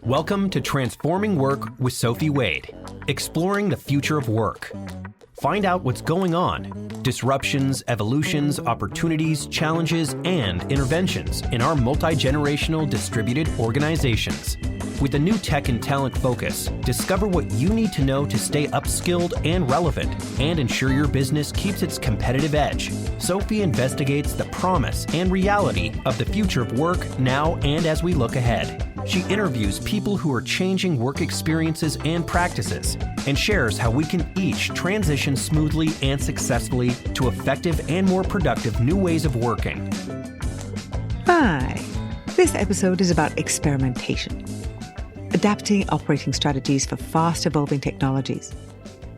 Welcome to Transforming Work with Sophie Wade, exploring the future of work. Find out what's going on, disruptions, evolutions, opportunities, challenges, and interventions in our multi-generational distributed organizations. With a new tech and talent focus, discover what you need to know to stay upskilled and relevant and ensure your business keeps its competitive edge. Sophie investigates the promise and reality of the future of work now and as we look ahead. She interviews people who are changing work experiences and practices and shares how we can each transition smoothly and successfully to effective and more productive new ways of working. Hi, this episode is about experimentation. Adapting operating strategies for fast-evolving technologies.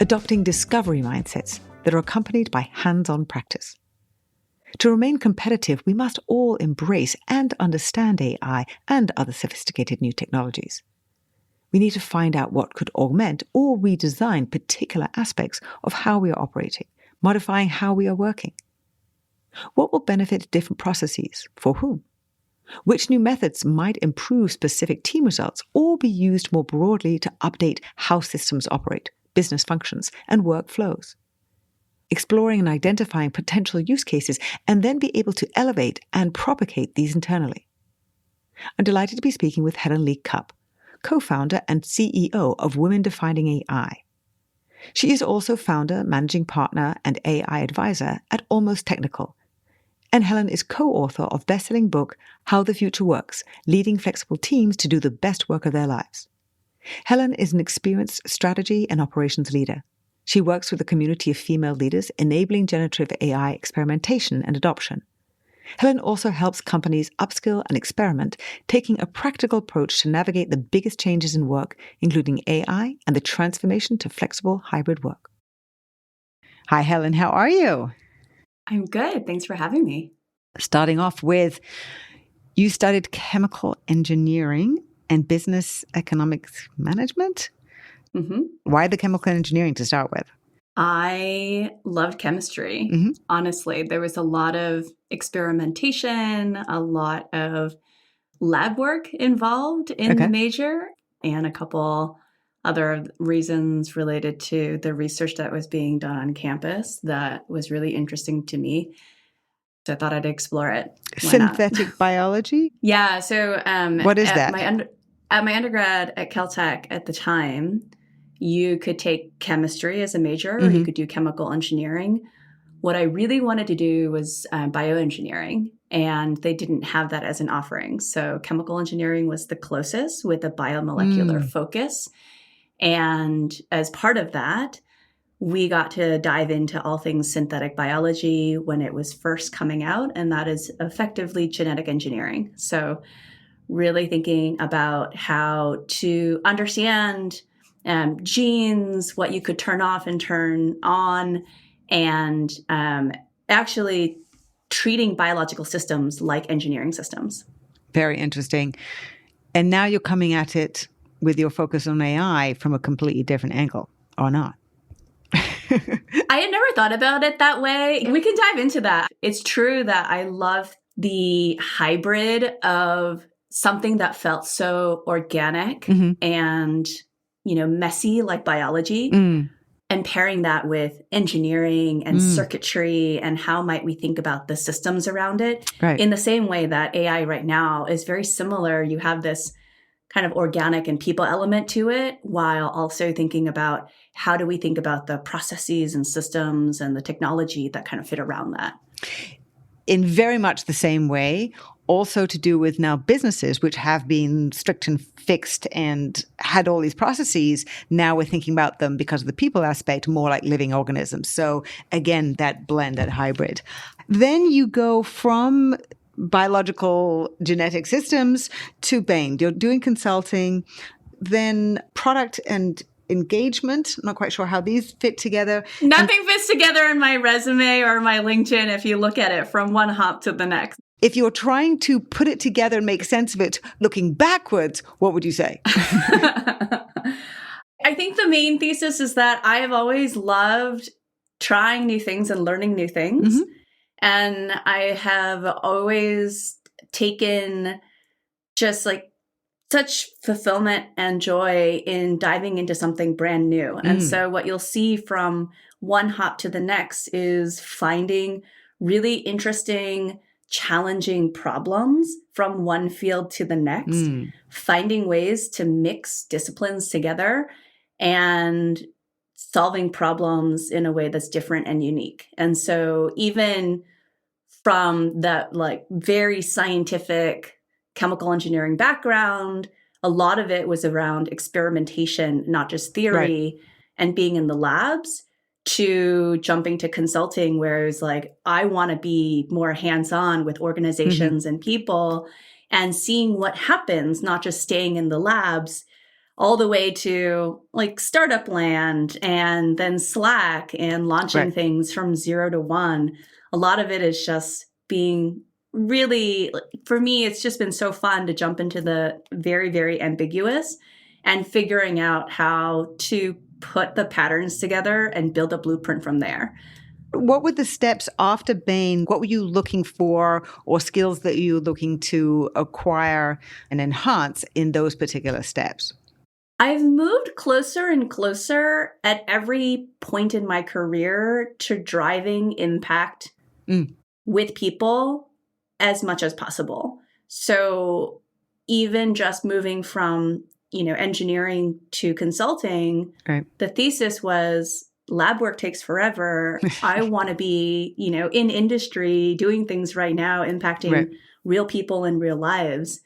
Adopting discovery mindsets that are accompanied by hands-on practice. To remain competitive, we must all embrace and understand AI and other sophisticated new technologies. We need to find out what could augment or redesign particular aspects of how we are operating, modifying how we are working. What will benefit different processes? For whom? Which new methods might improve specific team results or be used more broadly to update how systems operate, business functions, and workflows? Exploring and identifying potential use cases and then be able to elevate and propagate these internally. I'm delighted to be speaking with Helen Lee Kupp, co-founder and CEO of Women Defining AI. She is also founder, managing partner, and AI advisor at Almost Technical. And Helen is co-author of best-selling book, How the Future Works, Leading Flexible Teams to Do the Best Work of Their Lives. Helen is an experienced strategy and operations leader. She works with a community of female leaders, enabling generative AI experimentation and adoption. Helen also helps companies upskill and experiment, taking a practical approach to navigate the biggest changes in work, including AI and the transformation to flexible hybrid work. Hi, Helen. How are you? I'm good. Thanks for having me. Starting off with, you studied chemical engineering and business economics management? Mm-hmm. Why the chemical engineering to start with? I loved chemistry. Mm-hmm. Honestly, there was a lot of experimentation, a lot of lab work involved in the major, and a couple other reasons related to the research that was being done on campus that was really interesting to me. So I thought I'd explore it. Synthetic biology? Yeah. So what is that? At my undergrad at Caltech at the time, you could take chemistry as a major, or you could do chemical engineering. What I really wanted to do was bioengineering, and they didn't have that as an offering. So chemical engineering was the closest with a biomolecular focus. And as part of that, we got to dive into all things synthetic biology when it was first coming out, and that is effectively genetic engineering. So really thinking about how to understand genes, what you could turn off and turn on, and actually treating biological systems like engineering systems. Very interesting. And now you're coming at it with your focus on AI from a completely different angle, or not? I had never thought about it that way. We can dive into that. It's true that I love the hybrid of something that felt so organic and, messy like biology, and pairing that with engineering and circuitry and how might we think about the systems around it. Right. In the same way that AI right now is very similar. You have this kind of organic and people element to it, while also thinking about how do we think about the processes and systems and the technology that kind of fit around that. In very much the same way, also to do with now businesses which have been strict and fixed and had all these processes. Now we're thinking about them because of the people aspect, more like living organisms. So again, that blend, that hybrid. Then you go from biological genetic systems to Bain. You're doing consulting, then product and engagement. I'm not quite sure how these fit together. Nothing fits together in my resume or my LinkedIn if you look at it from one hop to the next. If you're trying to put it together and make sense of it looking backwards, what would you say? I think the main thesis is that I have always loved trying new things and learning new things. And I have always taken just like such fulfillment and joy in diving into something brand new. And so what you'll see from one hop to the next is finding really interesting, challenging problems from one field to the next, finding ways to mix disciplines together and solving problems in a way that's different and unique. And so even from that like very scientific chemical engineering background, a lot of it was around experimentation, not just theory, and being in the labs, to jumping to consulting, where it was like, I want to be more hands-on with organizations and people and seeing what happens, not just staying in the labs, all the way to like startup land and then Slack and launching things from 0 to 1. A lot of it is just being really, for me, it's just been so fun to jump into the very, very ambiguous and figuring out how to put the patterns together and build a blueprint from there. What were the steps after Bain? What were you looking for, or skills that you were looking to acquire and enhance in those particular steps? I've moved closer and closer at every point in my career to driving impact with people as much as possible. So even just moving from engineering to consulting, the thesis was lab work takes forever. I want to be, in industry, doing things right now, impacting real people in real lives.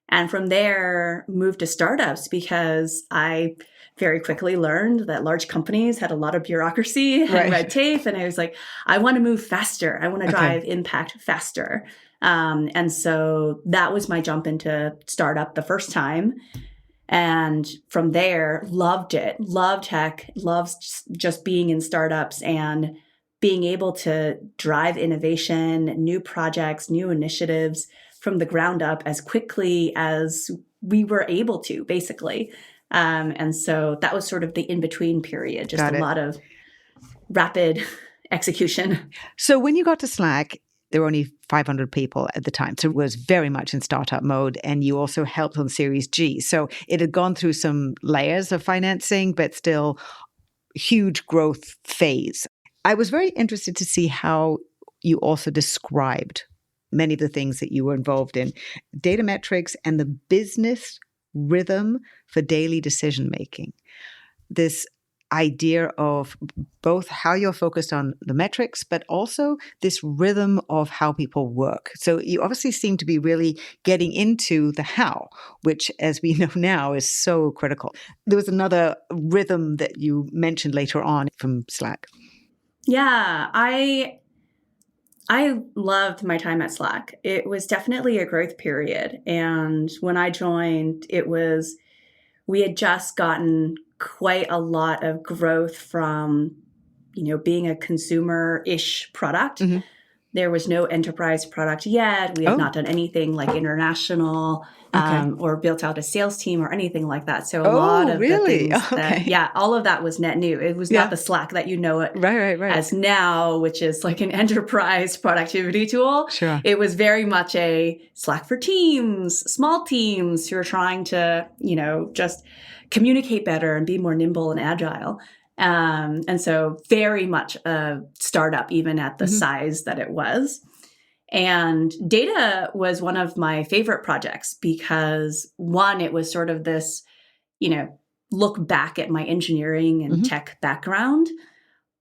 And from there, moved to startups because I very quickly learned that large companies had a lot of bureaucracy and red tape. And I was like, I want to move faster. I want to drive impact faster. And so that was my jump into startup the first time. And from there, loved it, loved tech, loved just being in startups and being able to drive innovation, new projects, new initiatives from the ground up as quickly as we were able to, basically. And so that was sort of the in-between period, just a lot of rapid execution. So when you got to Slack, there were only 500 people at the time. So it was very much in startup mode. And you also helped on Series G. So it had gone through some layers of financing, but still huge growth phase. I was very interested to see how you also described many of the things that you were involved in, data metrics and the business rhythm for daily decision making. This idea of both how you're focused on the metrics, but also this rhythm of how people work. So you obviously seem to be really getting into the how, which, as we know now, is so critical. There was another rhythm that you mentioned later on from Slack. Yeah, I loved my time at Slack. It was definitely a growth period. And when I joined, we had just gotten quite a lot of growth from, being a consumer-ish product. There was no enterprise product yet. We had not done anything like international or built out a sales team or anything like that. So a lot of the things all of that was net new. It was not the Slack that you know it as now, which is like an enterprise productivity tool. Sure. It was very much a Slack for teams, small teams who are trying to, just communicate better and be more nimble and agile. And so very much a startup, even at the size that it was. And data was one of my favorite projects because, one, it was sort of this, look back at my engineering and tech background,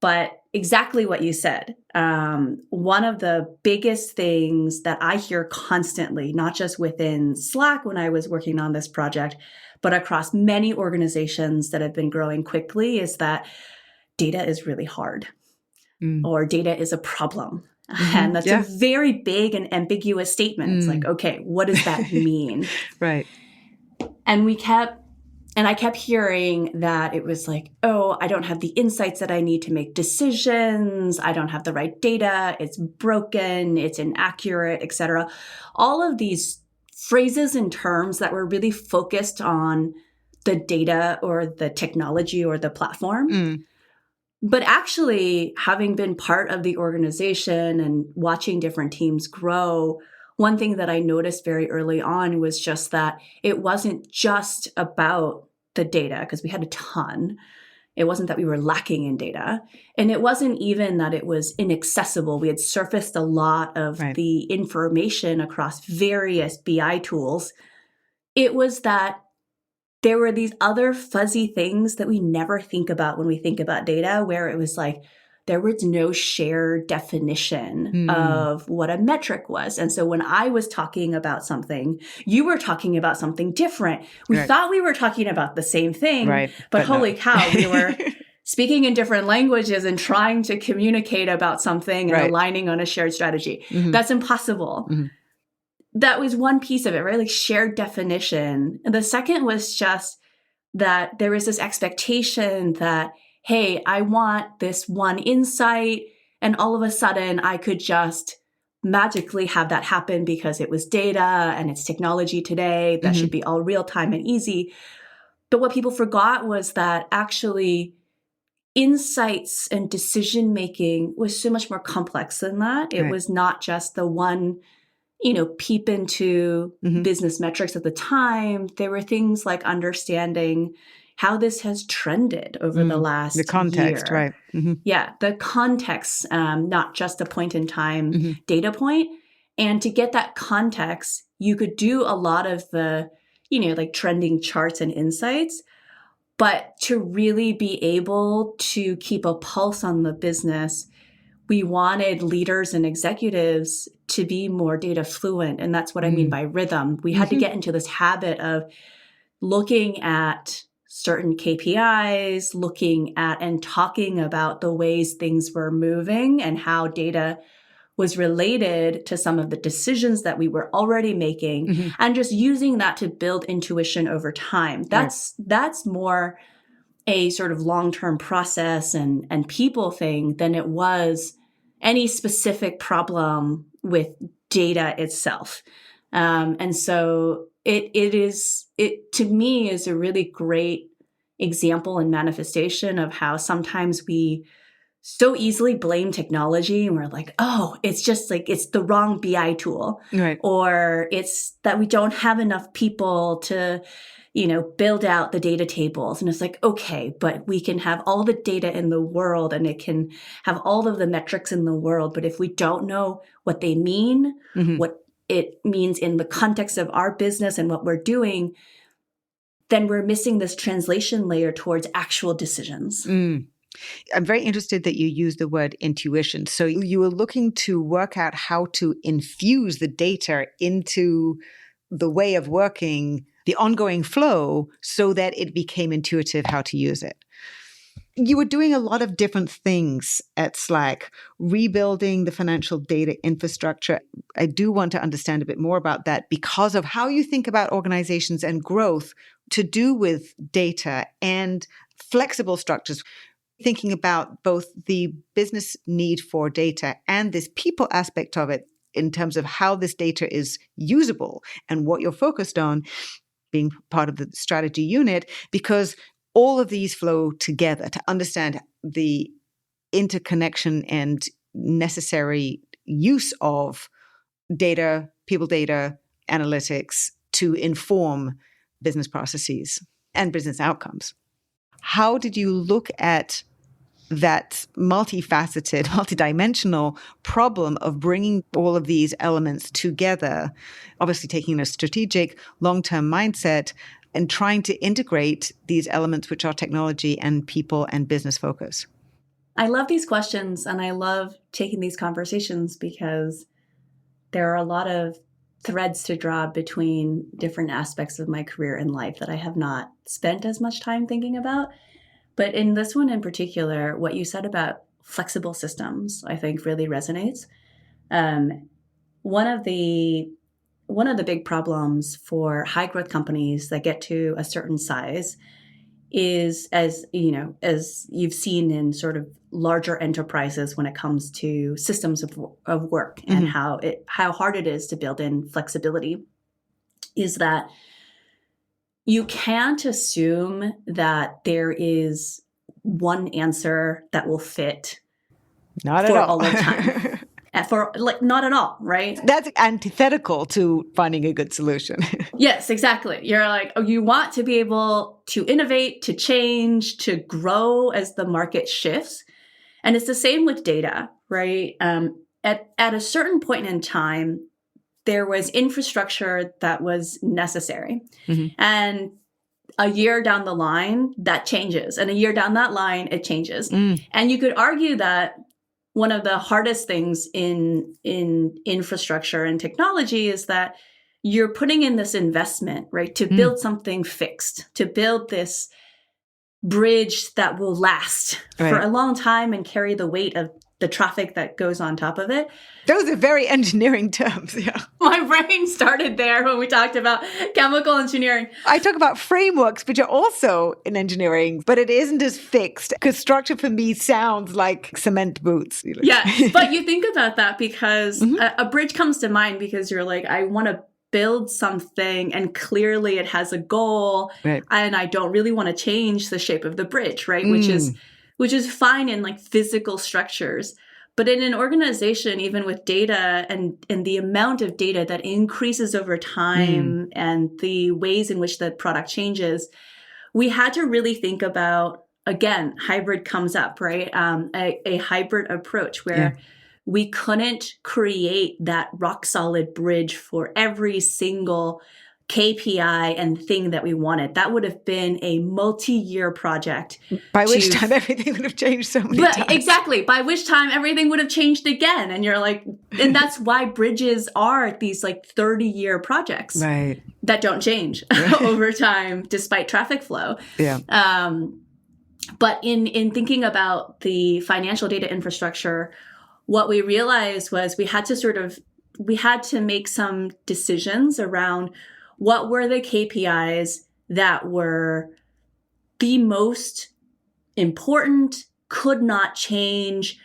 but exactly what you said. One of the biggest things that I hear constantly, not just within Slack when I was working on this project, but across many organizations that have been growing quickly, is that data is really hard or data is a problem. And that's a very big and ambiguous statement. It's like, okay, what does that mean? And I kept hearing that it was like, oh, I don't have the insights that I need to make decisions. I don't have the right data. It's broken. It's inaccurate, et cetera. All of these phrases and terms that were really focused on the data or the technology or the platform. But actually, having been part of the organization and watching different teams grow, one thing that I noticed very early on was just that it wasn't just about the data, because we had a ton. It wasn't that we were lacking in data. And it wasn't even that it was inaccessible. We had surfaced a lot of the information across various BI tools. It was that there were these other fuzzy things that we never think about when we think about data, where it was like, there was no shared definition of what a metric was. And so when I was talking about something, you were talking about something different. We thought we were talking about the same thing, but holy cow, we were speaking in different languages and trying to communicate about something and aligning on a shared strategy. That's impossible. That was one piece of it, right? Like shared definition. And the second was just that there was this expectation that, hey, I want this one insight, and all of a sudden I could just magically have that happen because it was data and it's technology today that should be all real time and easy. But what people forgot was that actually insights and decision making was so much more complex than that. It was not just the one, peep into business metrics at the time. There were things like understanding how this has trended over the last the context, year. right? Yeah, the context, not just a point in time data point. And to get that context, you could do a lot of the, like trending charts and insights. But to really be able to keep a pulse on the business, we wanted leaders and executives to be more data fluent. And that's what I mean by rhythm. We had to get into this habit of looking at certain KPIs, looking at and talking about the ways things were moving and how data was related to some of the decisions that we were already making, and just using that to build intuition over time. That's more a sort of long-term process and people thing than it was any specific problem with data itself. And so it to me is a really great example and manifestation of how sometimes we so easily blame technology, and we're like, oh, it's just like, it's the wrong BI tool, or it's that we don't have enough people to, build out the data tables. And it's like, okay, but we can have all the data in the world and it can have all of the metrics in the world. But if we don't know what they mean, what it means in the context of our business and what we're doing, then we're missing this translation layer towards actual decisions. I'm very interested that you use the word intuition. So you were looking to work out how to infuse the data into the way of working, the ongoing flow, so that it became intuitive how to use it. You were doing a lot of different things at Slack, rebuilding the financial data infrastructure. I do want to understand a bit more about that because of how you think about organizations and growth to do with data and flexible structures. Thinking about both the business need for data and this people aspect of it in terms of how this data is usable and what you're focused on, being part of the strategy unit, because all of these flow together to understand the interconnection and necessary use of data, people data, analytics to inform business processes and business outcomes. How did you look at that multifaceted, multidimensional problem of bringing all of these elements together, obviously taking a strategic, long-term mindset and trying to integrate these elements, which are technology and people and business focus? I love these questions and I love taking these conversations because there are a lot of threads to draw between different aspects of my career and life that I have not spent as much time thinking about. But in this one in particular, what you said about flexible systems, I think really resonates. One of the big problems for high growth companies that get to a certain size is, as you've seen in sort of larger enterprises when it comes to systems of work and how hard it is to build in flexibility, is that you can't assume that there is one answer that will fit Not for at all all of time. For like, not at all, right? That's antithetical to finding a good solution. Yes, exactly. You're like, oh, you want to be able to innovate, to change, to grow as the market shifts. And it's the same with data, right? At a certain point in time, there was infrastructure that was necessary. And a year down the line, that changes. And a year down that line, it changes. And you could argue that one of the hardest things in infrastructure and technology is that you're putting in this investment, right, to build something fixed, to build this bridge that will last for a long time and carry the weight of the traffic that goes on top of it. Those are very engineering terms, yeah. My brain started there when we talked about chemical engineering. I talk about frameworks, which are also in engineering, but it isn't as fixed because structure for me sounds like cement boots. Yes, but you think about that because a bridge comes to mind because you're like, I want to build something and clearly it has a goal and I don't really want to change the shape of the bridge, right? Which is fine in like physical structures. But in an organization, even with data and the amount of data that increases over time and the ways in which the product changes, we had to really think about, again, hybrid comes up, right? A hybrid approach where we couldn't create that rock solid bridge for every single KPI and thing that we wanted. That would have been a multi-year project. By which time everything would have changed so many times. Exactly. By which time everything would have changed again. And you're like, and that's why bridges are these like 30-year projects that don't change over time despite traffic flow. But in thinking about the financial data infrastructure, what we realized was we had to make some decisions around what were the KPIs that were the most important, could not change,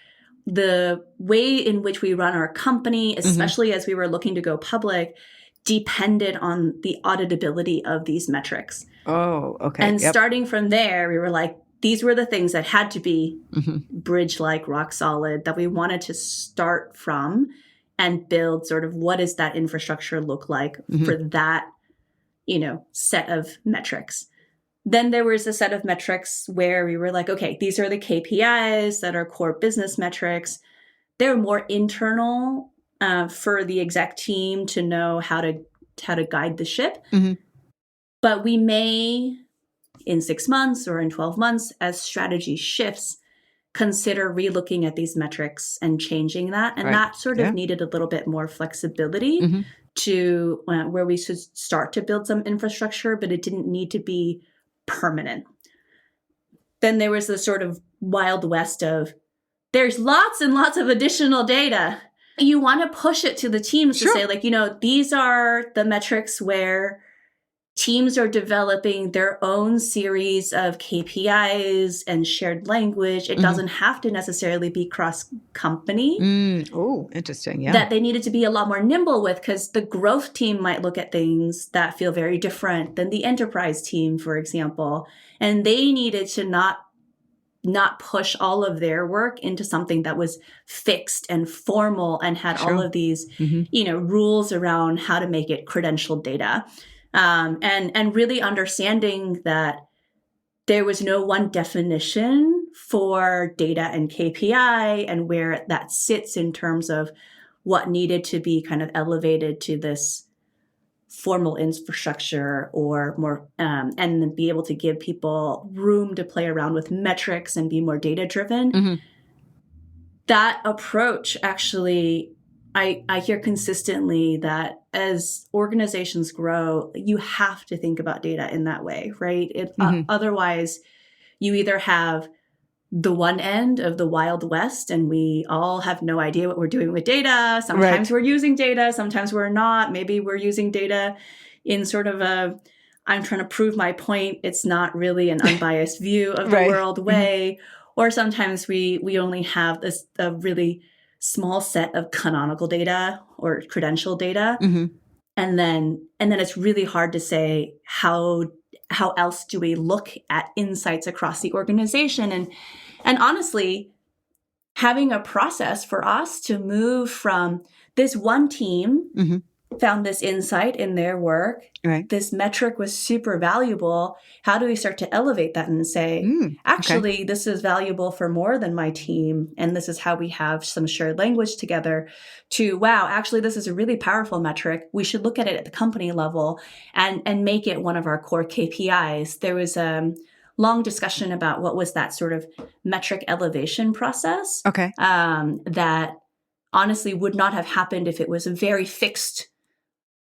the way in which we run our company, especially as we were looking to go public, depended on the auditability of these metrics. Oh, okay. And starting from there, we were like, these were the things that had to be bridge-like, rock solid, that we wanted to start from and build sort of what does that infrastructure look like for that, set of metrics. Then there was a set of metrics where we were like, okay, these are the KPIs that are core business metrics. They're more internal for the exec team to know how to guide the ship. But we may, in 6 months or in 12 months, as strategy shifts, consider relooking at these metrics and changing that. And that sort of needed a little bit more flexibility to where we should start to build some infrastructure, but it didn't need to be permanent. Then there was the sort of wild west of there's lots and lots of additional data. You want to push it to the teams to say, like, these are the metrics where teams are developing their own series of KPIs and shared language. It doesn't have to necessarily be cross-company. Oh, interesting. Yeah. That they needed to be a lot more nimble with, because the growth team might look at things that feel very different than the enterprise team, for example. And they needed to not push all of their work into something that was fixed and formal and had all of these, rules around how to make it credentialed data. And really understanding that there was no one definition for data and KPI and where that sits in terms of what needed to be kind of elevated to this formal infrastructure or more, and then be able to give people room to play around with metrics and be more data driven. That approach actually, I hear consistently that as organizations grow, you have to think about data in that way, right? Otherwise, you either have the one end of the Wild West and we all have no idea what we're doing with data. Sometimes we're using data, sometimes we're not. Maybe we're using data in sort of I'm trying to prove my point. It's not really an unbiased view of the world way. Or sometimes we only have a really small set of canonical data or credential data. And then it's really hard to say how else do we look at insights across the organization. And honestly, having a process for us to move from this one team found this insight in their work. Right. This metric was super valuable. How do we start to elevate that and say, actually, this is valuable for more than my team. And this is how we have some shared language together to, wow, actually, this is a really powerful metric. We should look at it at the company level and make it one of our core KPIs. There was a long discussion about what was that sort of metric elevation process. Okay. That honestly would not have happened if it was a very fixed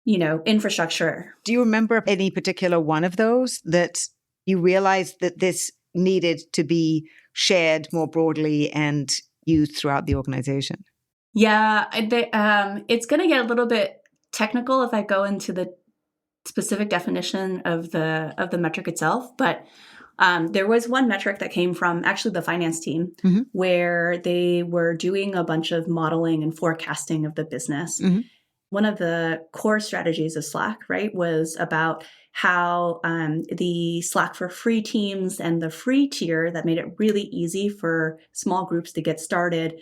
infrastructure. Do you remember any particular one of those that you realized that this needed to be shared more broadly and used throughout the organization? Yeah, it's going to get a little bit technical if I go into the specific definition of the metric itself, but there was one metric that came from actually the finance team where they were doing a bunch of modeling and forecasting of the business. One of the core strategies of Slack, right, was about how the Slack for free teams and the free tier that made it really easy for small groups to get started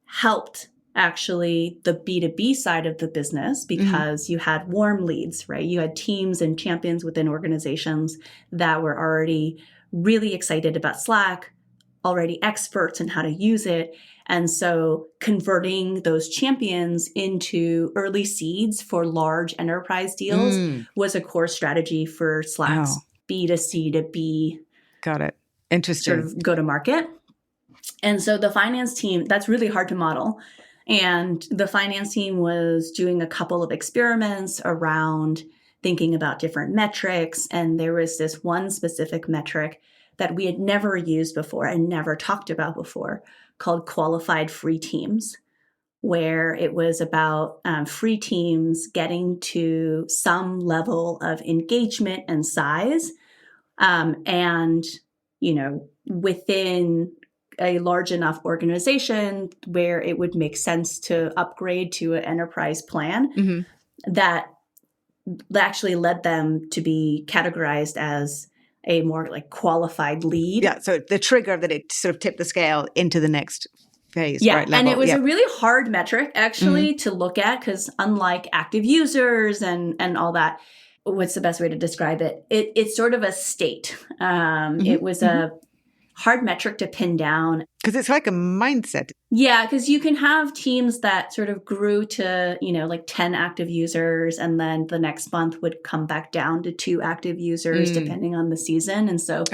helped actually the B2B side of the business because you had warm leads, right? You had teams and champions within organizations that were already really excited about Slack, already experts in how to use it. And so converting those champions into early seeds for large enterprise deals was a core strategy for Slack's B2C to B. Got it. Interesting. Sort of go to market. And so the finance team, that's really hard to model. And the finance team was doing a couple of experiments around thinking about different metrics. And there was this one specific metric that we had never used before and never talked about before called qualified free teams, where it was about free teams getting to some level of engagement and size. And, within a large enough organization where it would make sense to upgrade to an enterprise plan that actually led them to be categorized as a more like qualified lead. Yeah. So the trigger that it sort of tipped the scale into the next phase. Yeah. Right, level. And it was a really hard metric actually to look at because unlike active users and all that, what's the best way to describe it? It's sort of a state. It was a hard metric to pin down. Because it's like a mindset. Yeah, because you can have teams that sort of grew to, like 10 active users, and then the next month would come back down to 2 active users, depending on the season. And so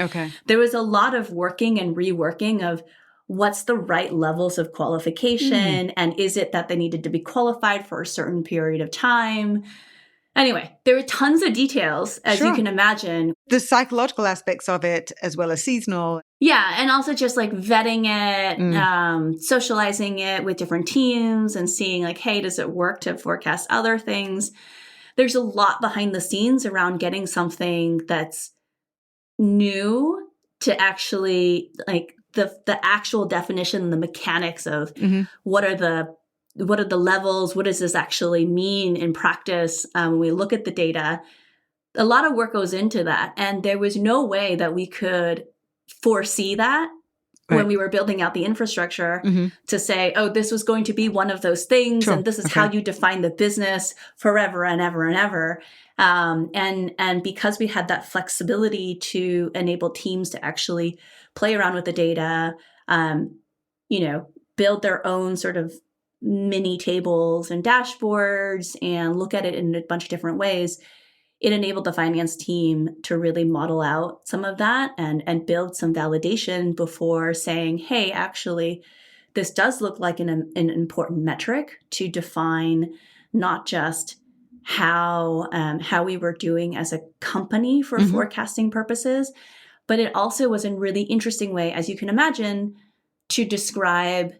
there was a lot of working and reworking of what's the right levels of qualification, and is it that they needed to be qualified for a certain period of time? Anyway, there are tons of details, as you can imagine. The psychological aspects of it, as well as seasonal. Yeah, and also just like vetting it, socializing it with different teams and seeing like, hey, does it work to forecast other things? There's a lot behind the scenes around getting something that's new to actually like the actual definition, the mechanics of what are the levels? What does this actually mean in practice? When we look at the data, a lot of work goes into that. And there was no way that we could foresee that when we were building out the infrastructure to say, oh, this was going to be one of those things. And this is how you define the business forever and ever and ever. And because we had that flexibility to enable teams to actually play around with the data, build their own sort of mini tables and dashboards and look at it in a bunch of different ways, it enabled the finance team to really model out some of that and build some validation before saying, hey, actually, this does look like an important metric to define not just how we were doing as a company for forecasting purposes, but it also was a really interesting way, as you can imagine, to describe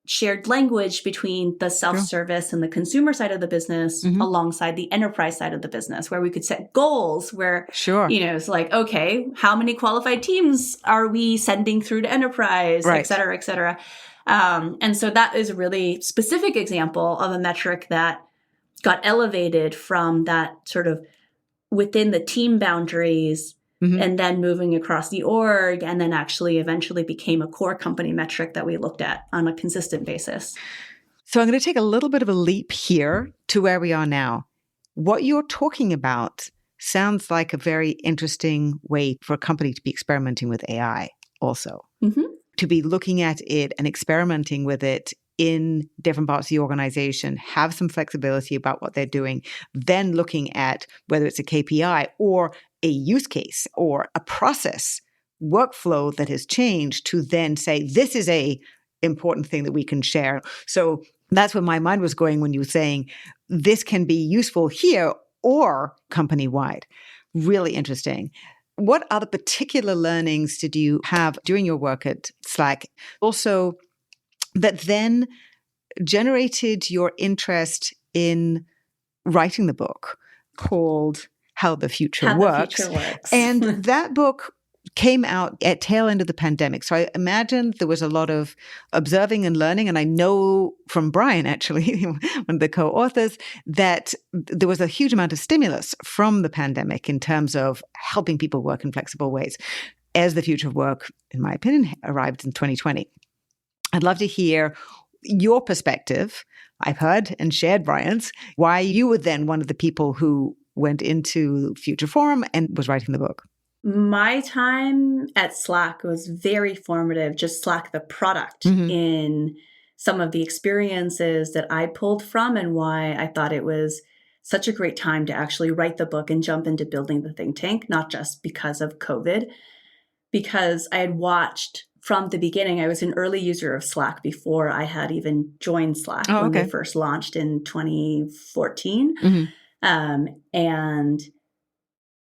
shared language between the self-service and the consumer side of the business alongside the enterprise side of the business, where we could set goals where, it's like, okay, how many qualified teams are we sending through to enterprise, et cetera, et cetera. And so that is a really specific example of a metric that got elevated from that sort of within the team boundaries and then moving across the org, and then actually eventually became a core company metric that we looked at on a consistent basis. So I'm going to take a little bit of a leap here to where we are now. What you're talking about sounds like a very interesting way for a company to be experimenting with AI also. To be looking at it and experimenting with it in different parts of the organization, have some flexibility about what they're doing, then looking at whether it's a KPI or a use case or a process workflow that has changed to then say, this is a important thing that we can share. So that's where my mind was going when you were saying this can be useful here or company-wide. Really interesting. What other particular learnings did you have during your work at Slack? Also, that then generated your interest in writing the book called How the Future Works. And that book came out at tail end of the pandemic. So I imagine there was a lot of observing and learning. And I know from Brian, actually, one of the co-authors, that there was a huge amount of stimulus from the pandemic in terms of helping people work in flexible ways. As the future of work, in my opinion, arrived in 2020. I'd love to hear your perspective. I've heard and shared Brian's, why you were then one of the people who went into Future Forum and was writing the book. My time at Slack was very formative, just Slack, the product, in some of the experiences that I pulled from and why I thought it was such a great time to actually write the book and jump into building the think tank, not just because of COVID, because I had watched from the beginning. I was an early user of Slack before I had even joined Slack when they first launched in 2014. And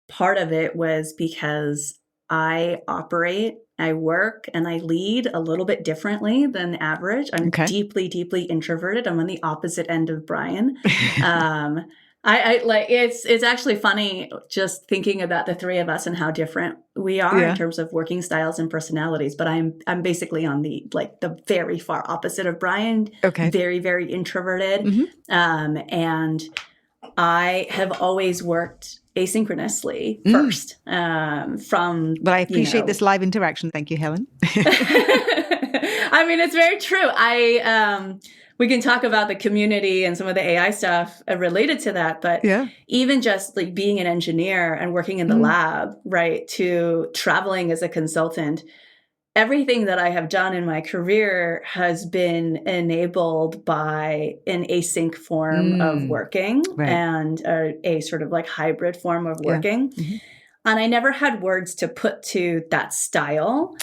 part of it was because I work, and I lead a little bit differently than average. I'm deeply, deeply introverted. I'm on the opposite end of Brian. I like it's actually funny just thinking about the three of us and how different we are in terms of working styles and personalities. But I'm basically on the very far opposite of Brian. Very, very introverted. And I have always worked asynchronously first. But I appreciate this live interaction. Thank you, Helen. I mean, it's very true. We can talk about the community and some of the AI stuff related to that, but even just like being an engineer and working in the lab, right, to traveling as a consultant, everything that I have done in my career has been enabled by an async form of working and a sort of like hybrid form of working. And I never had words to put to that style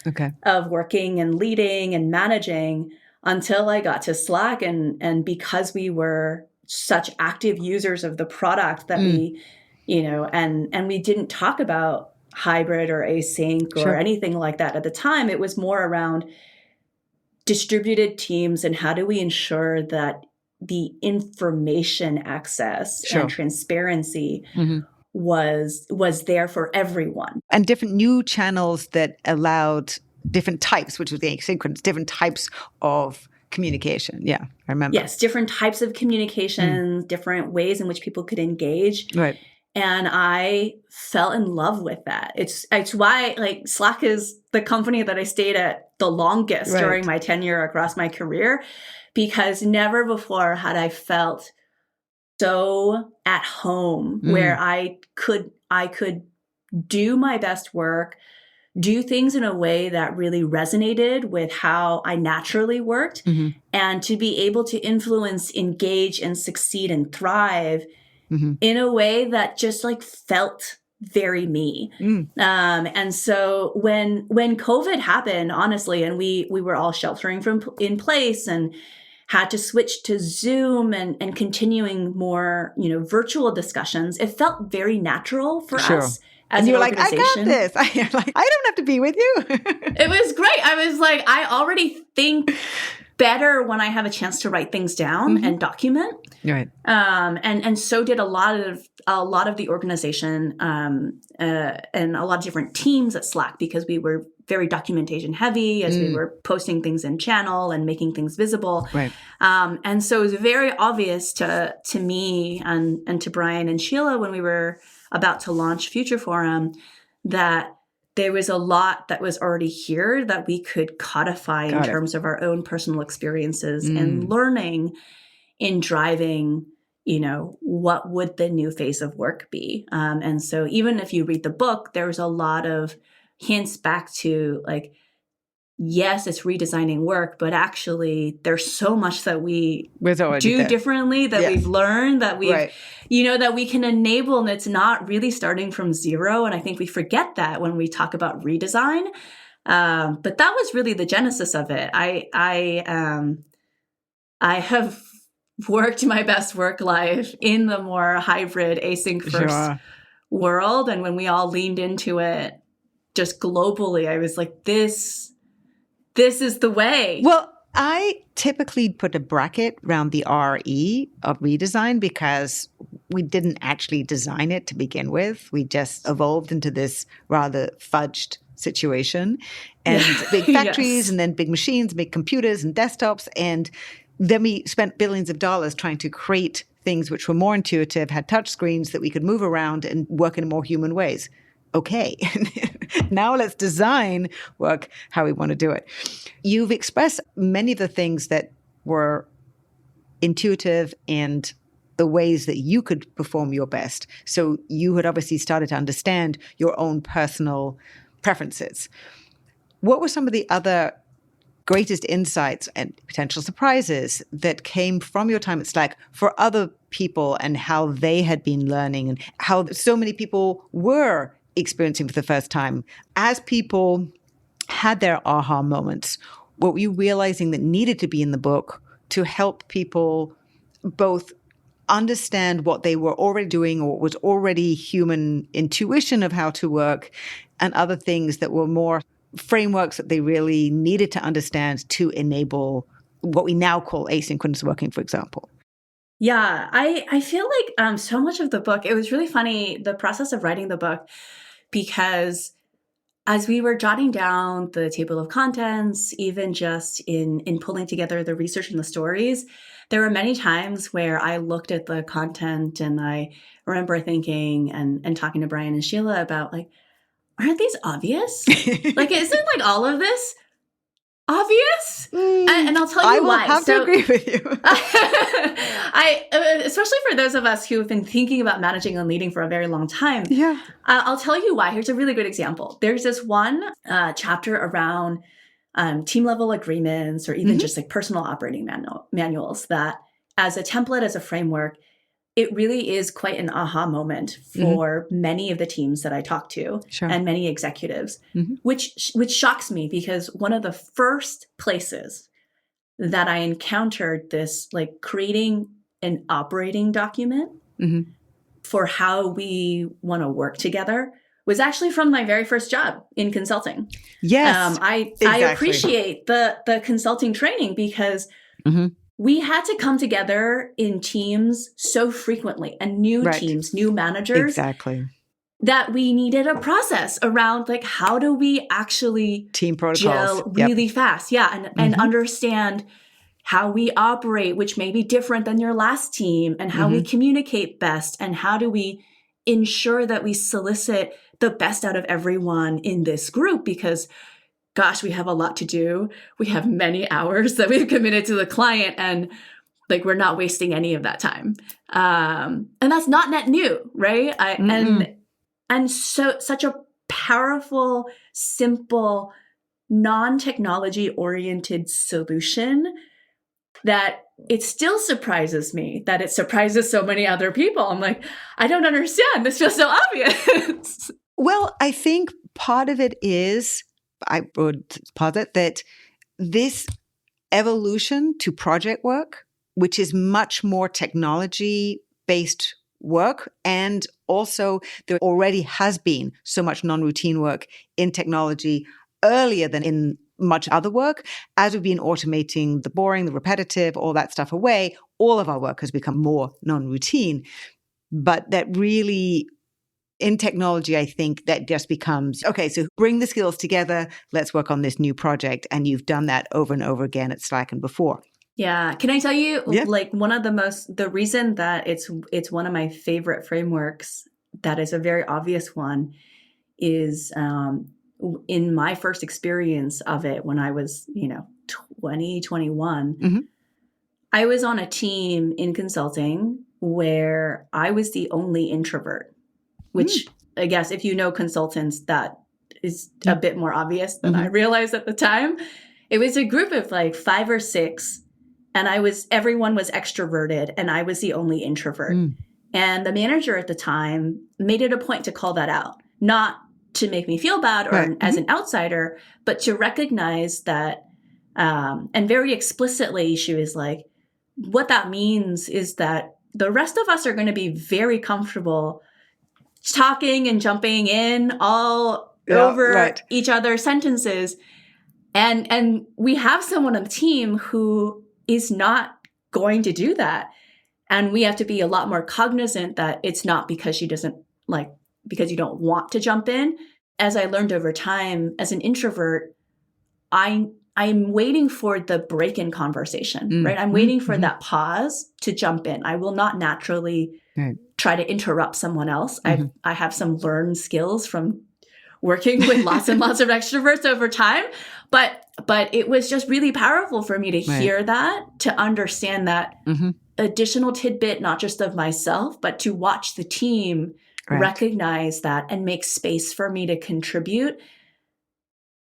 of working and leading and managing until I got to Slack. And because we were such active users of the product that we, and we didn't talk about hybrid or async or anything like that at the time, it was more around distributed teams and how do we ensure that the information access and transparency was there for everyone. And different new channels that allowed different types, which was the asynchronous, different types of communication. Yeah, I remember. Yes, different types of communication, different ways in which people could engage. And I fell in love with that. It's why Slack is the company that I stayed at the longest during my tenure across my career, because never before had I felt so at home where I could do my best work, do things in a way that really resonated with how I naturally worked, and to be able to influence, engage, and succeed and thrive in a way that just felt very me. And so when COVID happened, honestly, and we were all sheltering in place and had to switch to Zoom and continuing more, virtual discussions, it felt very natural for us. And you're like, I got this. I don't have to be with you. It was great. I was like, I already think better when I have a chance to write things down and document. And so did a lot of the organization and a lot of different teams at Slack, because we were very documentation heavy as we were posting things in channel and making things visible. And so it was very obvious to me and to Brian and Sheila when we were about to launch Future Forum that there was a lot that was already here that we could codify in terms of our own personal experiences and learning in driving, what would the new phase of work be? And so even if you read the book, there's a lot of hints back to like, yes, it's redesigning work, but actually there's so much that we do differently that we've learned that we've, that we can enable, and it's not really starting from zero. And I think we forget that when we talk about redesign. But that was really the genesis of it. I have worked my best work life in the more hybrid async first world. And when we all leaned into it just globally, I was like, this is the way. Well, I typically put a bracket around the RE of redesign because we didn't actually design it to begin with. We just evolved into this rather fudged situation, and big factories and then big machines, big computers and desktops. And then we spent billions of dollars trying to create things which were more intuitive, had touch screens that we could move around and work in more human ways. Okay, now let's design work how we want to do it. You've expressed many of the things that were intuitive and the ways that you could perform your best. So you had obviously started to understand your own personal preferences. What were some of the other greatest insights and potential surprises that came from your time at Slack for other people and how they had been learning and how so many people were experiencing for the first time? As people had their aha moments, what were you realizing that needed to be in the book to help people both understand what they were already doing or what was already human intuition of how to work, and other things that were more frameworks that they really needed to understand to enable what we now call asynchronous working, for example? Yeah, I feel like so much of the book, it was really funny, the process of writing the book, because as we were jotting down the table of contents, even just in pulling together the research and the stories, there were many times where I looked at the content and I remember thinking and talking to Brian and Sheila about like, aren't these obvious? Like, isn't like all of this obvious? And I'll tell you why. I will have to agree with you. Especially for those of us who have been thinking about managing and leading for a very long time. Yeah. I'll tell you why. Here's a really good example. There's this one chapter around team level agreements or even just like personal operating manuals that as a template, as a framework, it really is quite an aha moment for many of the teams that I talk to and many executives, which shocks me because one of the first places that I encountered this, like creating an operating document for how we want to work together, was actually from my very first job in consulting. Yes, I appreciate the consulting training because we had to come together in teams so frequently and new teams, new managers. Exactly. That we needed a process around like, how do we actually team protocols gel really fast? Yeah. And understand how we operate, which may be different than your last team, and how we communicate best, and how do we ensure that we solicit the best out of everyone in this group, because gosh, we have a lot to do. We have many hours that we've committed to the client, and like we're not wasting any of that time. And that's not net new, right? And so such a powerful, simple, non-technology oriented solution that it still surprises me that it surprises so many other people. I'm like, I don't understand. This feels so obvious. Well, I think part of it is, I would posit that this evolution to project work, which is much more technology-based work, and also there already has been so much non-routine work in technology earlier than in much other work. As we've been automating the boring, the repetitive, all that stuff away, all of our work has become more non-routine. But that really, in technology, I think that just becomes, okay, so bring the skills together, let's work on this new project. And you've done that over and over again at Slack and before. Yeah. Can I tell you, like one of the reason that it's one of my favorite frameworks, that is a very obvious one, is in my first experience of it when I was, 20, 21, I was on a team in consulting where I was the only introvert, which I guess if you know consultants, that is a bit more obvious than I realized at the time. It was a group of like 5 or 6, and everyone was extroverted and I was the only introvert. And the manager at the time made it a point to call that out, not to make me feel bad or as an outsider, but to recognize that, and very explicitly, she was like, what that means is that the rest of us are going to be very comfortable talking and jumping in all over each other's sentences. And we have someone on the team who is not going to do that. And we have to be a lot more cognizant that it's not because she doesn't because you don't want to jump in. As I learned over time, as an introvert, I'm waiting for the break in conversation, right? I'm waiting for that pause to jump in. I will not naturally try to interrupt someone else. I have some learned skills from working with lots and lots of extroverts over time. But it was just really powerful for me to hear that, to understand that additional tidbit, not just of myself, but to watch the team recognize that and make space for me to contribute.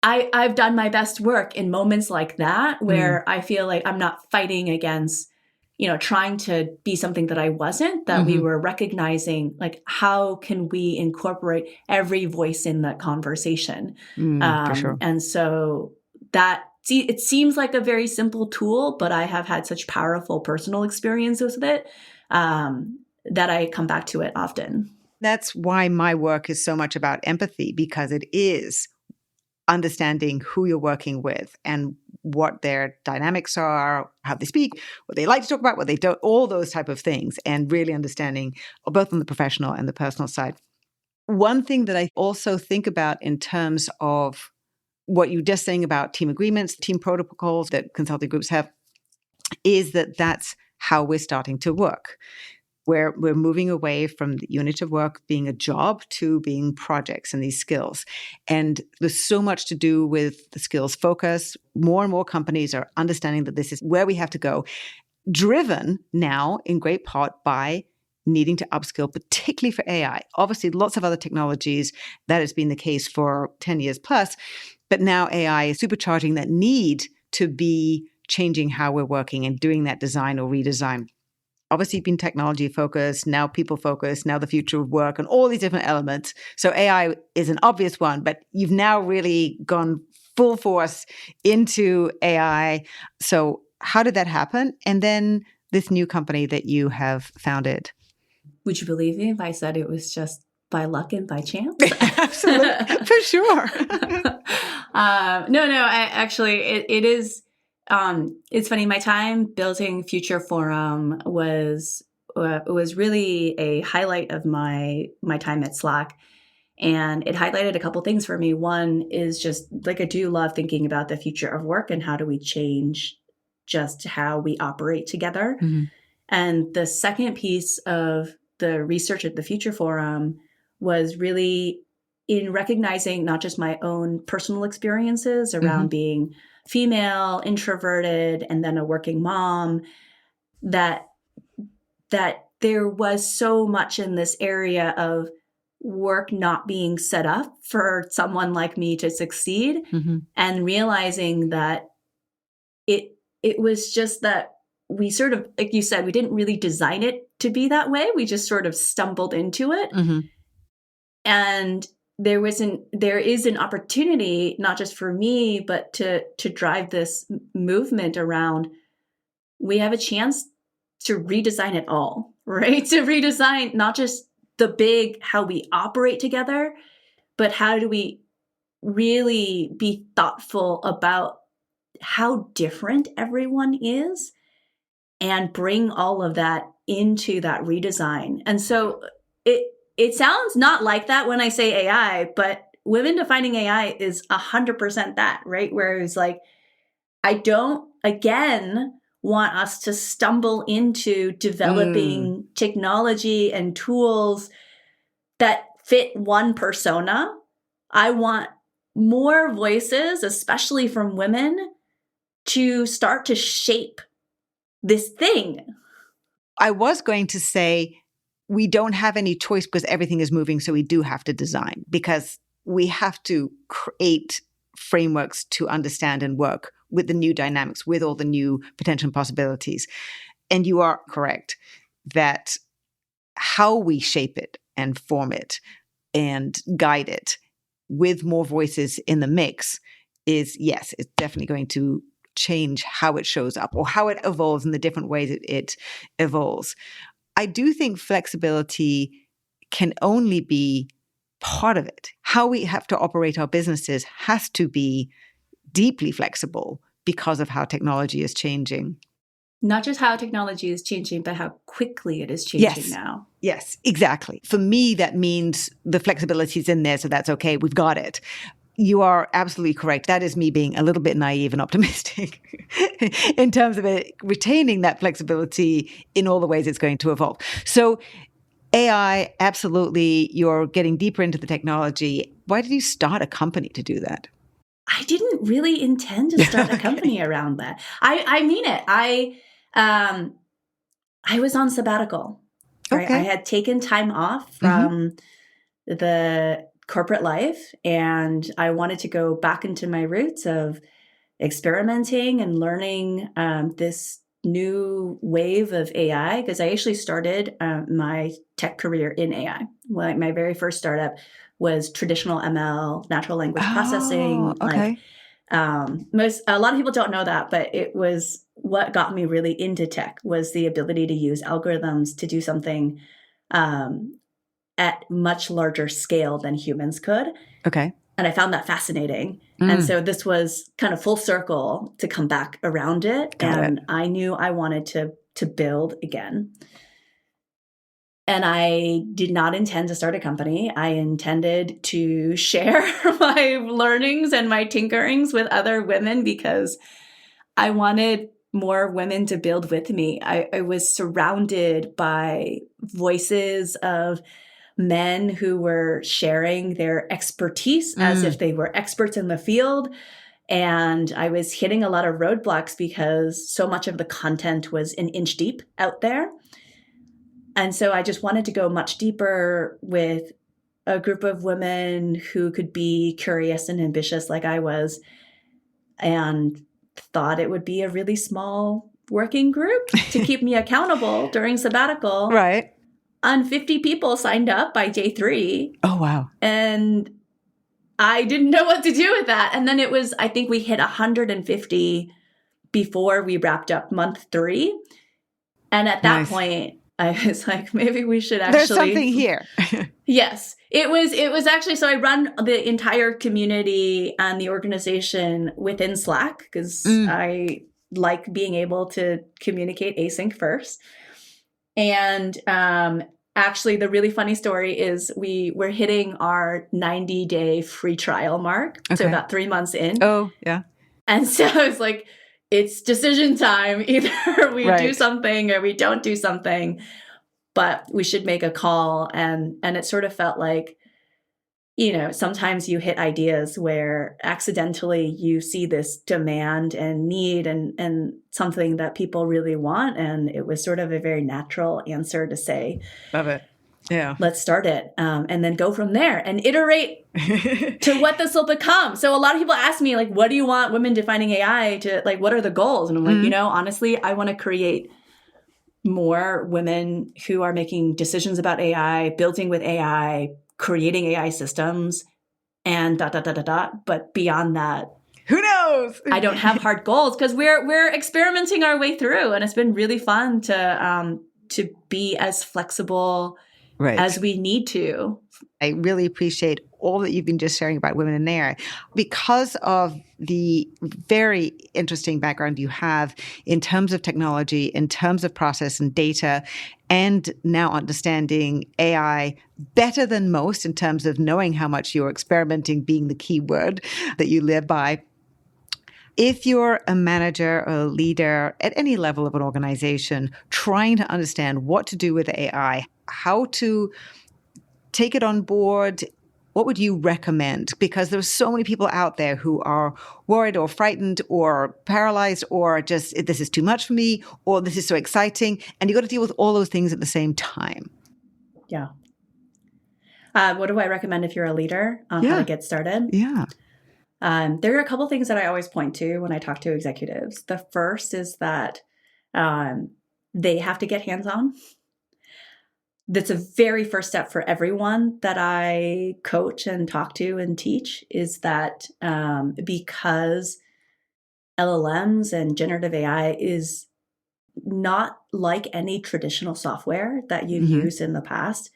I've done my best work in moments like that where I feel like I'm not fighting against, trying to be something that I wasn't, that we were recognizing, like, how can we incorporate every voice in that conversation? For sure. And so it seems like a very simple tool, but I have had such powerful personal experiences with it that I come back to it often. That's why my work is so much about empathy, because it is understanding who you're working with and what their dynamics are, how they speak, what they like to talk about, what they don't, all those type of things, and really understanding both on the professional and the personal side. One thing that I also think about in terms of what you're just saying about team agreements, team protocols that consulting groups have, is that that's how we're starting to work. Where we're moving away from the unit of work being a job to being projects and these skills. And there's so much to do with the skills focus. More and more companies are understanding that this is where we have to go, driven now in great part by needing to upskill, particularly for AI. Obviously, lots of other technologies, that has been the case for 10 years plus, but now AI is supercharging that need to be changing how we're working and doing that design or redesign. Obviously been technology focused, now people focused, now the future of work and all these different elements. So AI is an obvious one, but you've now really gone full force into AI. So how did that happen? And then this new company that you have founded. Would you believe me if I said it was just by luck and by chance? Absolutely, for sure. It is. It's funny. My time building Future Forum was really a highlight of my time at Slack, and it highlighted a couple things for me. One is just like I do love thinking about the future of work and how do we change just how we operate together. And the second piece of the research at the Future Forum was really in recognizing not just my own personal experiences around being female, introverted, and then a working mom, that there was so much in this area of work not being set up for someone like me to succeed, and realizing that it was just that we sort of, like you said, we didn't really design it to be that way. We just sort of stumbled into it. And there is an opportunity, not just for me, but to drive this movement around, we have a chance to redesign it all, right? To redesign not just the big, how we operate together, but how do we really be thoughtful about how different everyone is and bring all of that into that redesign. And so it sounds not like that when I say AI, but women defining AI is 100% that, right? Where it's like, I don't, again, want us to stumble into developing technology and tools that fit one persona I want more voices, especially from women, to start to shape this thing. I was going to say we don't have any choice because everything is moving, so we do have to design because we have to create frameworks to understand and work with the new dynamics, with all the new potential possibilities. And you are correct that how we shape it and form it and guide it with more voices in the mix is, yes, it's definitely going to change how it shows up or how it evolves in the different ways it evolves. I do think flexibility can only be part of it. How we have to operate our businesses has to be deeply flexible because of how technology is changing. Not just how technology is changing, but how quickly it is changing now. Yes, exactly. For me, that means the flexibility is in there, so that's okay. We've got it. You are absolutely correct. That is me being a little bit naive and optimistic in terms of it retaining that flexibility in all the ways it's going to evolve. So AI, absolutely, you're getting deeper into the technology. Why did you start a company to do that? I didn't really intend to start a company around that. I mean it. I was on sabbatical. Right? Okay. I had taken time off from the corporate life, and I wanted to go back into my roots of experimenting and learning this new wave of AI, because I actually started my tech career in AI. My very first startup was traditional ML, natural language processing. Okay. A lot of people don't know that, but it was what got me really into tech, was the ability to use algorithms to do something at much larger scale than humans could. Okay. And I found that fascinating. And so this was kind of full circle to come back around it. I knew I wanted to build again. And I did not intend to start a company. I intended to share my learnings and my tinkerings with other women because I wanted more women to build with me. I was surrounded by voices of men who were sharing their expertise as if they were experts in the field. And I was hitting a lot of roadblocks because so much of the content was an inch deep out there. And so I just wanted to go much deeper with a group of women who could be curious and ambitious like I was, and thought it would be a really small working group to keep me accountable during sabbatical. Right. And 50 people signed up by day 3. Oh, wow. And I didn't know what to do with that. And then I think we hit 150 before we wrapped up month 3. And at that point, I was like, maybe we should actually... There's something here. Yes. It was actually, so I run the entire community and the organization within Slack because I like being able to communicate async first. And actually, the really funny story is we're hitting our 90-day free trial mark. Okay. So about 3 months in. Oh, yeah. And so it's like, it's decision time. Either we do something or we don't do something, but we should make a call. And it sort of felt like, sometimes you hit ideas where accidentally you see this demand and need and something that people really want. And it was sort of a very natural answer to say, love it. Yeah. Let's start it. And then go from there and iterate to what this will become. So a lot of people ask me, like, what do you want women defining AI to, like, what are the goals? And I'm like, honestly, I want to create more women who are making decisions about AI, building with AI, creating AI systems, and ... But beyond that, who knows? I don't have hard goals because we're experimenting our way through, and it's been really fun to be as flexible as we need to. I really appreciate all that you've been just sharing about women in AI because of the very interesting background you have in terms of technology, in terms of process and data, and now understanding AI better than most in terms of knowing how much you're experimenting being the key word that you live by. If you're a manager or a leader at any level of an organization trying to understand what to do with AI, how to take it on board, what would you recommend? Because there are so many people out there who are worried or frightened or paralyzed or just, this is too much for me, or this is so exciting. And you've got to deal with all those things at the same time. Yeah. What do I recommend if you're a leader on how to get started? Yeah. There are a couple things that I always point to when I talk to executives. The first is that they have to get hands-on. That's a very first step for everyone that I coach and talk to and teach, is that because LLMs and generative AI is not like any traditional software that you've used in the past,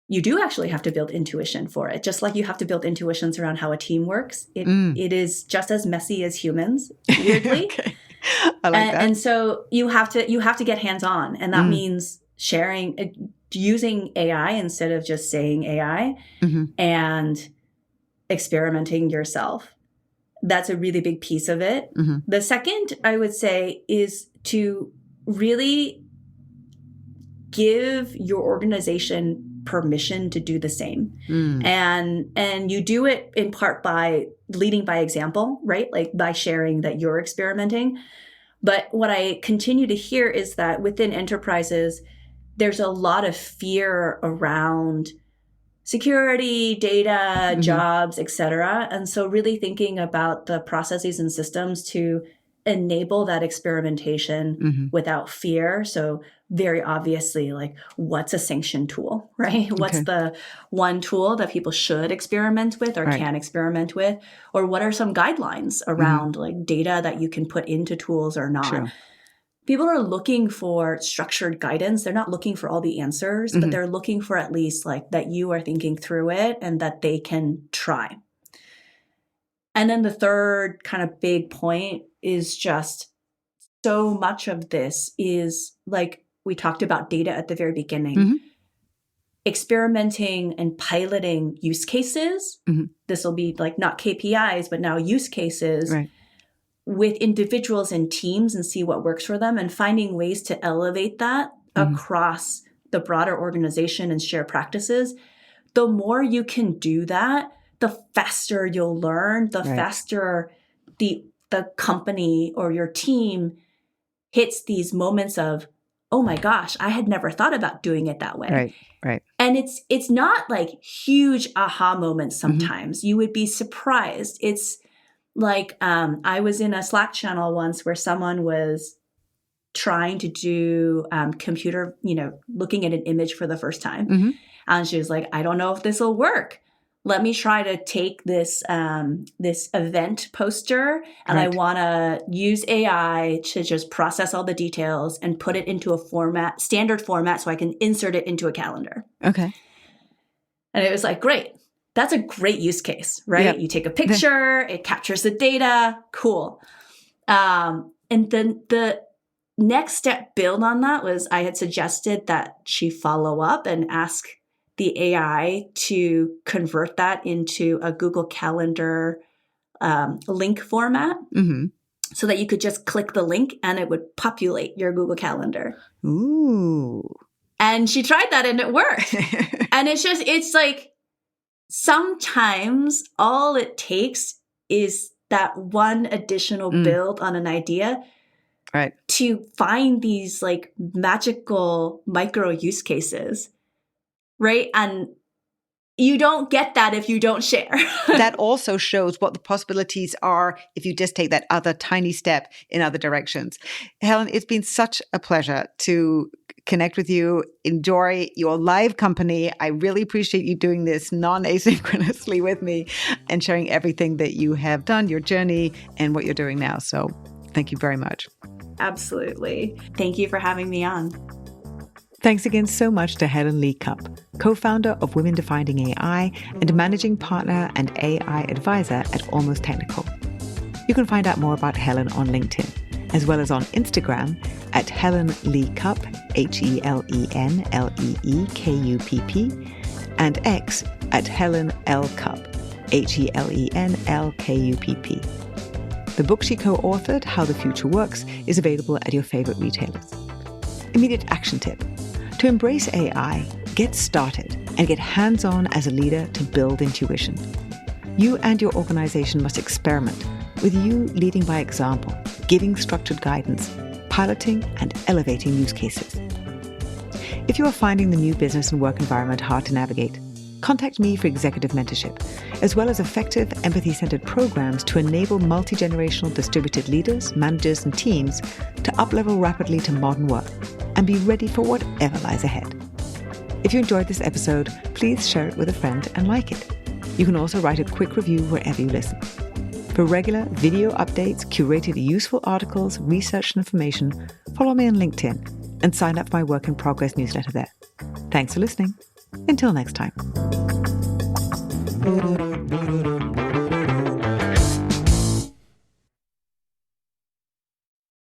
you do actually have to build intuition for it. Just like you have to build intuitions around how a team works. It is just as messy as humans, weirdly. Okay. I like that. And so you have to get hands-on. And that means using AI instead of just saying AI and experimenting yourself. That's a really big piece of it. The second, I would say, is to really give your organization permission to do the same. And you do it in part by leading by example, right? Like by sharing that you're experimenting. But what I continue to hear is that within enterprises, there's a lot of fear around security, data, jobs, et cetera. And so really thinking about the processes and systems to enable that experimentation without fear. So very obviously, like, what's a sanction tool, right? What's the one tool that people should experiment with or can experiment with? Or what are some guidelines around like data that you can put into tools or not? Sure. People are looking for structured guidance. They're not looking for all the answers, but they're looking for at least like that you are thinking through it and that they can try. And then the third kind of big point is just so much of this is like we talked about data at the very beginning. Experimenting and piloting use cases. This will be like not KPIs, but now use cases. Right. With individuals and teams and see what works for them and finding ways to elevate that across the broader organization and share practices. The more you can do that, the faster you'll learn, the faster the company or your team hits these moments of, oh my gosh, I had never thought about doing it that way. Right. And it's not like huge aha moments sometimes. You would be surprised. It's like I was in a Slack channel once where someone was trying to do computer, looking at an image for the first time. And she was like, I don't know if this will work. Let me try to take this this event poster and I want to use AI to just process all the details and put it into a standard format so I can insert it into a calendar. Okay. And it was like, great. That's a great use case, right? Yep. You take a picture, it captures the data, cool. And then the next step build on that was I had suggested that she follow up and ask the AI to convert that into a Google Calendar link format so that you could just click the link and it would populate your Google Calendar. Ooh. And she tried that and it worked. And it's like, sometimes all it takes is that one additional build on an idea to find these like magical micro use cases, right? And you don't get that if you don't share. That also shows what the possibilities are if you just take that other tiny step in other directions. Helen, it's been such a pleasure to connect with you, enjoy your live company. I really appreciate you doing this non-asynchronously with me and sharing everything that you have done, your journey, and what you're doing now. So thank you very much. Absolutely. Thank you for having me on. Thanks again so much to Helen Lee Kupp, co-founder of Women Defining AI and managing partner and AI advisor at Almost Technical. You can find out more about Helen on LinkedIn, as well as on Instagram at Helen Lee Kupp, HelenLeekupp, and X at Helen L. Kupp, HelenLkupp. The book she co-authored, How the Future Works, is available at your favorite retailers. Immediate action tip. To embrace AI, get started. and get hands-on as a leader to build intuition. You and your organization must experiment, with you leading by example, giving structured guidance, piloting and elevating use cases. If you are finding the new business and work environment hard to navigate, contact me for executive mentorship, as well as effective empathy-centered programs to enable multi-generational distributed leaders, managers and teams to up-level rapidly to modern work and be ready for whatever lies ahead. If you enjoyed this episode, please share it with a friend and like it. You can also write a quick review wherever you listen. For regular video updates, curated useful articles, research and information, follow me on LinkedIn and sign up for my Work in Progress newsletter there. Thanks for listening. Until next time.